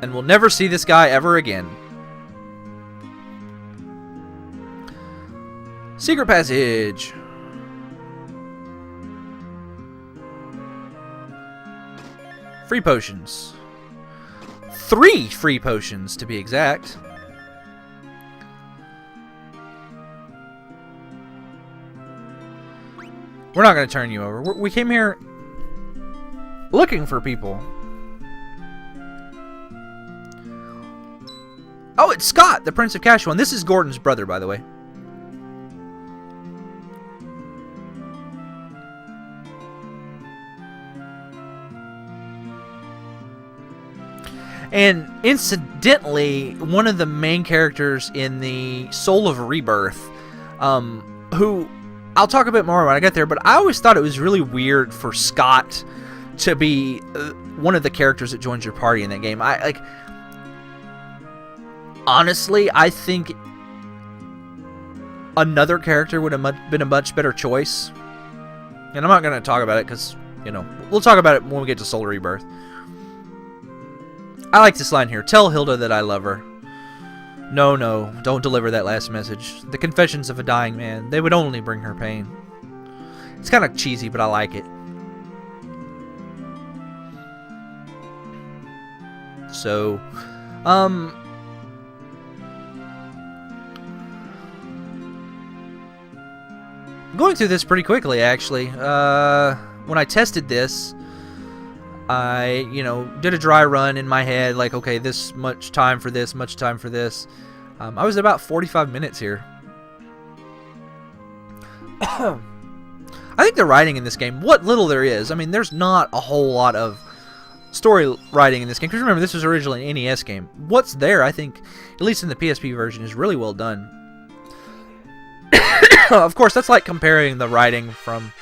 And we'll never see this guy ever again. Secret passage. Free potions. 3 free potions, to be exact. We're not going to turn you over. We came here looking for people. Oh, it's Scott, the Prince of Cashwan. This is Gordon's brother, by the way. And incidentally, one of the main characters in the Soul of Rebirth, who I'll talk a bit more when I get there, but I always thought it was really weird for Scott to be one of the characters that joins your party in that game. Honestly, I think another character would have been a much better choice. And I'm not going to talk about it because, you know, we'll talk about it when we get to Soul Rebirth. I like this line here. Tell Hilda that I love her. No, no, don't deliver that last message. The confessions of a dying man, they would only bring her pain. It's kind of cheesy, but I like it. So, going through this pretty quickly, actually. When I tested this, I, did a dry run in my head, like, okay, this much time for this, much time for this. I was about 45 minutes here. I think the writing in this game, what little there is, I mean, there's not a whole lot of story writing in this game, because remember, this was originally an NES game. What's there, I think, at least in the PSP version, is really well done. Of course, that's like comparing the writing from,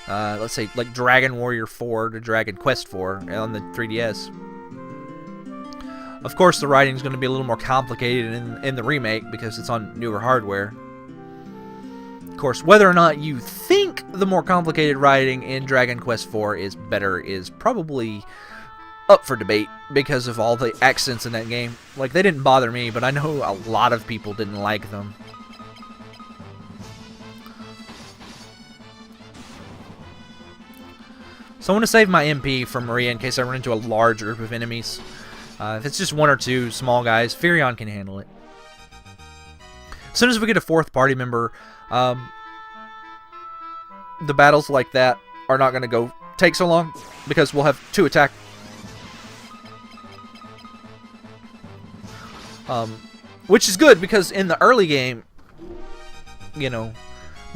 let's say, like Dragon Warrior 4 to Dragon Quest 4 on the 3DS. Of course, the writing is going to be a little more complicated in the remake because it's on newer hardware. Of course, whether or not you think the more complicated writing in Dragon Quest 4 is better is probably up for debate because of all the accents in that game. Like, they didn't bother me, but I know a lot of people didn't like them. So I want to save my MP for Maria in case I run into a large group of enemies. If it's just one or two small guys, Firion can handle it. As soon as we get a 4th party member, the battles like that are not going to take so long because we'll have 2 attack. Which is good because in the early game,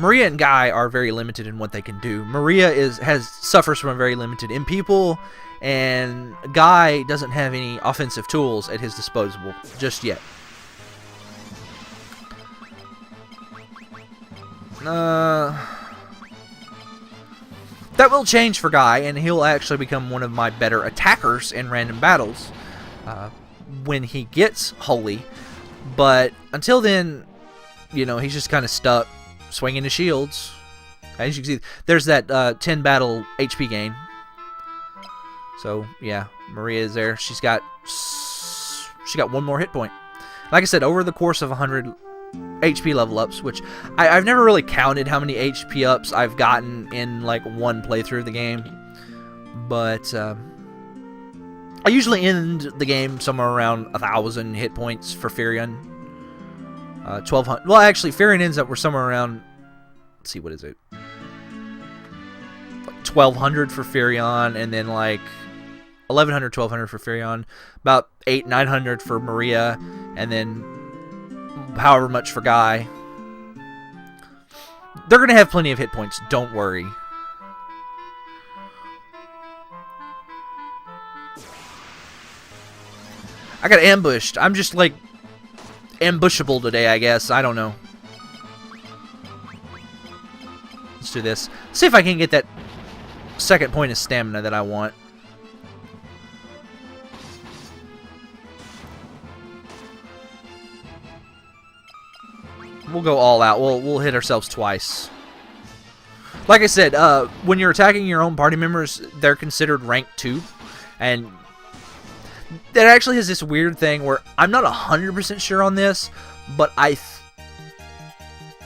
Maria and Guy are very limited in what they can do. Maria suffers from a very limited MP pool, and Guy doesn't have any offensive tools at his disposal just yet. That will change for Guy, and he'll actually become one of my better attackers in random battles when he gets Holy. But until then, he's just kind of stuck swinging his shields. As you can see, there's that 10 battle HP gain. So yeah, Maria is there. She got 1 more hit point. Like I said, over the course of 100 HP level ups, which I've never really counted how many HP ups I've gotten in like one playthrough of the game, but I usually end the game somewhere around 1,000 hit points for Firion. 1,200. Well, actually, Firion ends up somewhere around. Let's see, what is it? 1,200 for Firion, and then like 1,100, 1,200 for Firion, about 800, 900 for Maria, and then however much for Guy. They're gonna have plenty of hit points. Don't worry. I got ambushed. I'm just like ambushable today, I guess. I don't know. Let's do this. See if I can get that 2nd point of stamina that I want. We'll go all out. We'll hit ourselves twice. Like I said, when you're attacking your own party members, they're considered rank 2, and That actually has this weird thing where I'm not 100% sure on this, but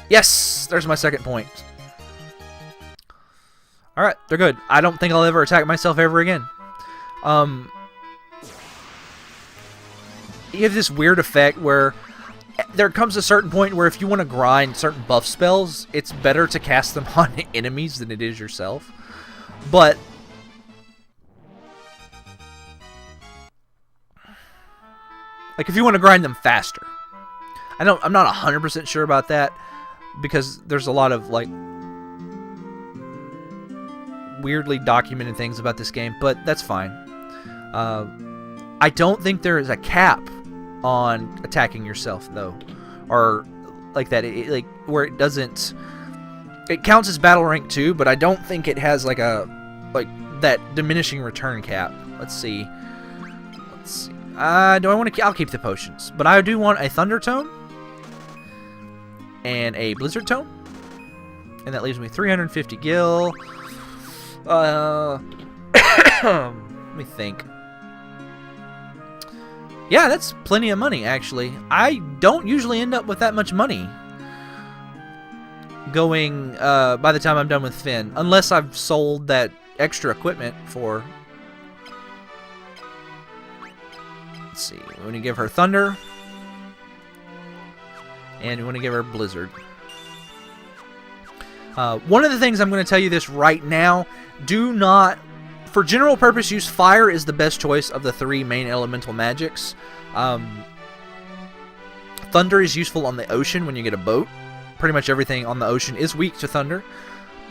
yes, there's my second point. Alright, they're good. I don't think I'll ever attack myself ever again. You have this weird effect where there comes a certain point where if you want to grind certain buff spells, it's better to cast them on enemies than it is yourself. But like if you want to grind them faster. I'm not 100% sure about that because there's a lot of like weirdly documented things about this game, but that's fine. I don't think there is a cap on attacking yourself though, or like that. Like where it doesn't. It counts as battle rank 2, but I don't think it has like that diminishing return cap. Let's see. Do I want to? I'll keep the potions, but I do want a Thunder Tome and a Blizzard Tome, and that leaves me 350 gil. Let me think. Yeah, that's plenty of money, actually. I don't usually end up with that much money going by the time I'm done with Finn, unless I've sold that extra equipment for... Let's see. We want to give her Thunder, and we want to give her Blizzard. One of the things I'm going to tell you this right now, do not, for general purpose use, fire is the best choice of the 3 main elemental magics. Thunder is useful on the ocean when you get a boat. Pretty much everything on the ocean is weak to thunder.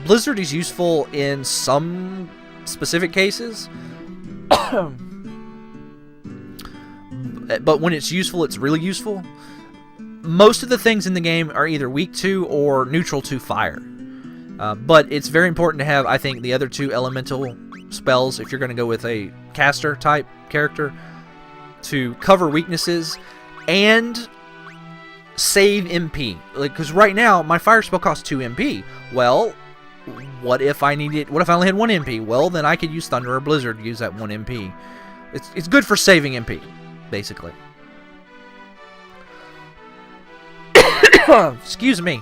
Blizzard is useful in some specific cases. But when it's useful, it's really useful. Most of the things in the game are either weak to or neutral to fire. But it's very important to have, I think, the other 2 elemental spells, if you're going to go with a caster type character, to cover weaknesses and save MP. Like, because right now my fire spell costs 2 MP. Well, what if I only had 1 MP? Well, then I could use Thunder or Blizzard to use that 1 MP. It's good for saving MP, basically. Excuse me.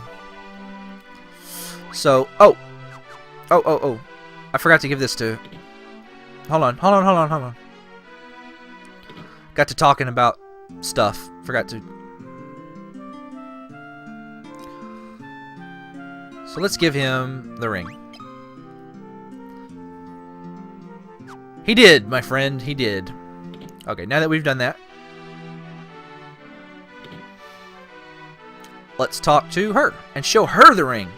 So, oh. I forgot to give this to... Hold on. Got to talking about stuff. Forgot to... So let's give him the ring. He did, my friend. He did. Okay, now that we've done that, let's talk to her and show her the ring.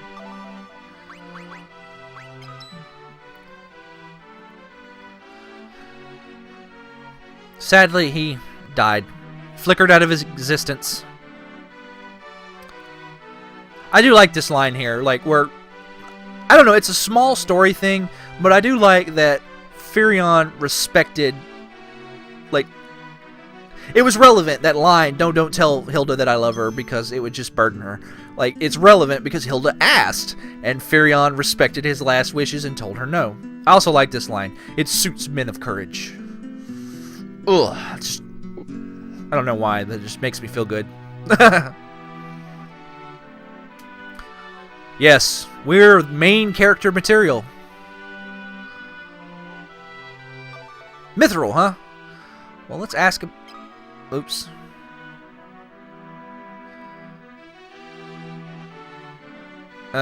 Sadly, he died. Flickered out of his existence. I do like this line here, like where, I don't know, it's a small story thing, but I do like that Firion respected, like, it was relevant, that line, don't tell Hilda that I love her because it would just burden her. Like, it's relevant because Hilda asked, and Firion respected his last wishes and told her no. I also like this line. It suits men of courage. Ugh, just, I don't know why, that just makes me feel good. Yes, we're main character material. Mithril, huh? Well, let's ask him. Oops. We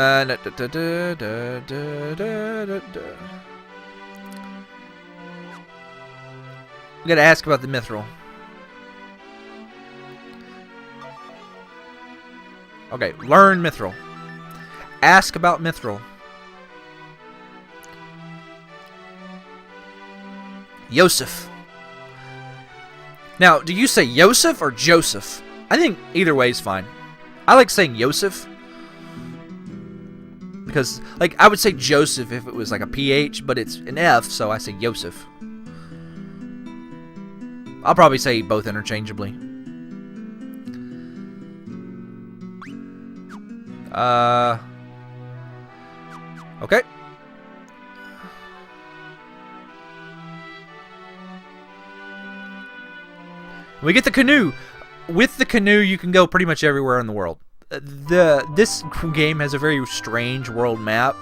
gotta ask about the Mithril. Okay, learn Mithril. Ask about Mithril. Yosef. Now, do you say Yosef or Joseph? I think either way is fine. I like saying Yosef because, like, I would say Joseph if it was like a PH, but it's an F, so I say Yosef. I'll probably say both interchangeably. Okay. We get the canoe. With the canoe, you can go pretty much everywhere in the world. This game has a very strange world map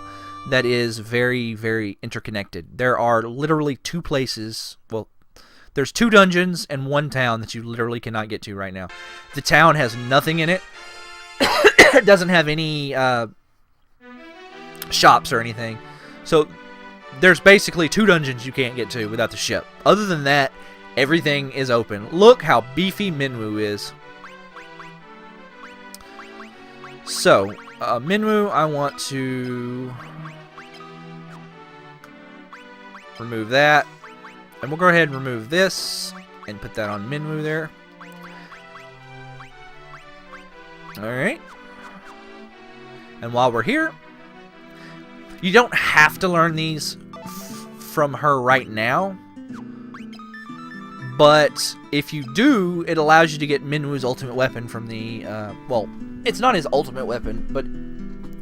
that is very, very interconnected. There are literally 2 places. Well, there's 2 dungeons and 1 town that you literally cannot get to right now. The town has nothing in it. It doesn't have any shops or anything. So there's basically 2 dungeons you can't get to without the ship. Other than that, everything is open. Look how beefy Minwu is. So, Minwu, I want to remove that. And we'll go ahead and remove this and put that on Minwu there. Alright. And while we're here, you don't have to learn these from her right now. But if you do, it allows you to get Minwu's ultimate weapon from the, well, it's not his ultimate weapon, but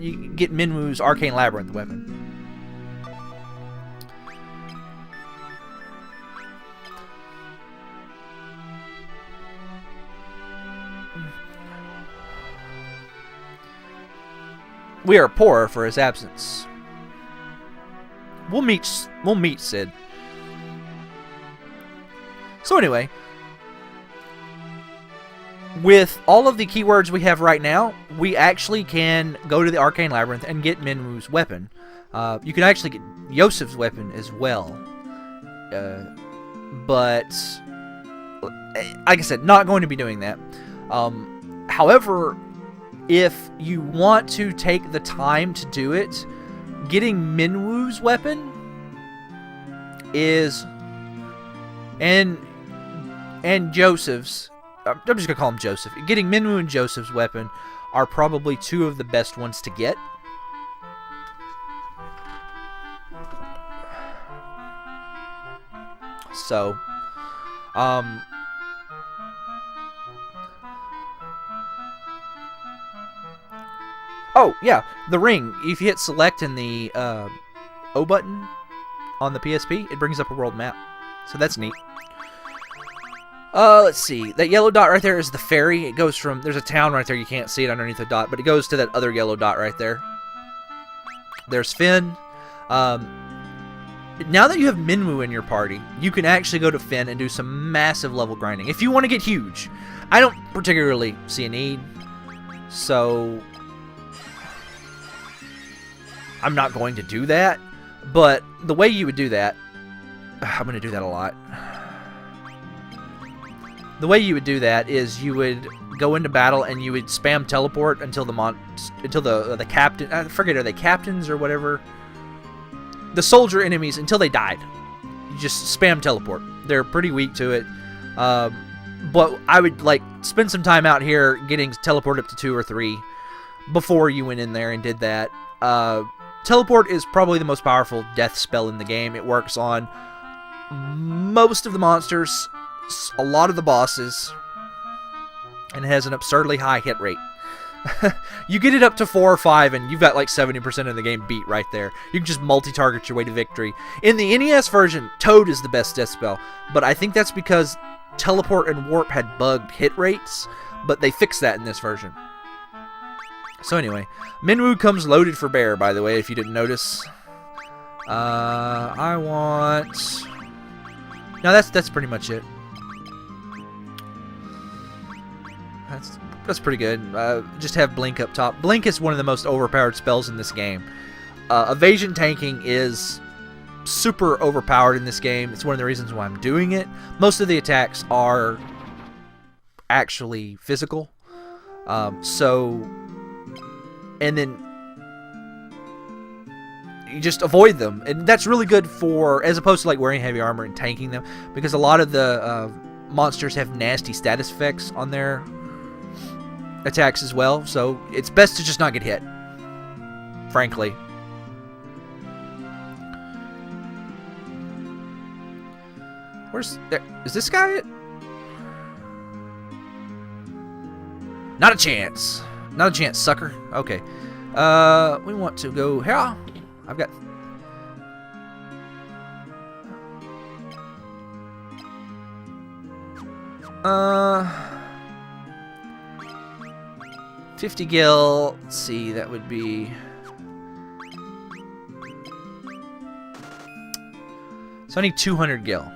you get Minwu's Arcane Labyrinth weapon. We are poor for his absence. We'll meet Sid. So anyway, with all of the keywords we have right now, we actually can go to the Arcane Labyrinth and get Minwu's weapon. You can actually get Yosef's weapon as well. But, like I said, not going to be doing that. However, if you want to take the time to do it, getting Minwu's weapon is... And Joseph's, I'm just going to call him Joseph. Getting Minwu and Joseph's weapon are probably 2 of the best ones to get. So, oh, yeah, the ring. If you hit select in the O button on the PSP, it brings up a world map. So that's neat. Let's see. That yellow dot right there is the ferry. It goes from... There's a town right there. You can't see it underneath the dot, but it goes to that other yellow dot right there. There's Finn. Now that you have Minwu in your party, you can actually go to Finn and do some massive level grinding. If you want to get huge. I don't particularly see a need. So... I'm not going to do that. But the way you would do that... I'm going to do that a lot. The way you would do that is you would go into battle and you would spam teleport until the captain, I forget, are they captains or whatever? The soldier enemies, until they died. You just spam teleport. They're pretty weak to it. But I would like spend some time out here getting teleport up to 2 or 3 before you went in there and did that. Teleport is probably the most powerful death spell in the game. It works on most of the monsters, a lot of the bosses, and it has an absurdly high hit rate. You get it up to 4 or 5 and you've got like 70% of the game beat right there. You can just multi-target your way to victory. In the NES version, Toad is the best death spell, but I think that's because Teleport and Warp had bugged hit rates, but they fixed that in this version. So anyway, Minwu comes loaded for bear, by the way, if you didn't notice. I want... No, that's pretty much it. That's pretty good. Just have Blink up top. Blink is one of the most overpowered spells in this game. Evasion tanking is super overpowered in this game. It's one of the reasons why I'm doing it. Most of the attacks are actually physical. And then you just avoid them. And that's really good for, as opposed to like wearing heavy armor and tanking them, because a lot of the monsters have nasty status effects on their attacks as well, so it's best to just not get hit, frankly. Is this guy it? Not a chance. Not a chance, sucker. Okay. We want to go here. I've got... 50 gil. Let's see, that would be... So I need 200 gil.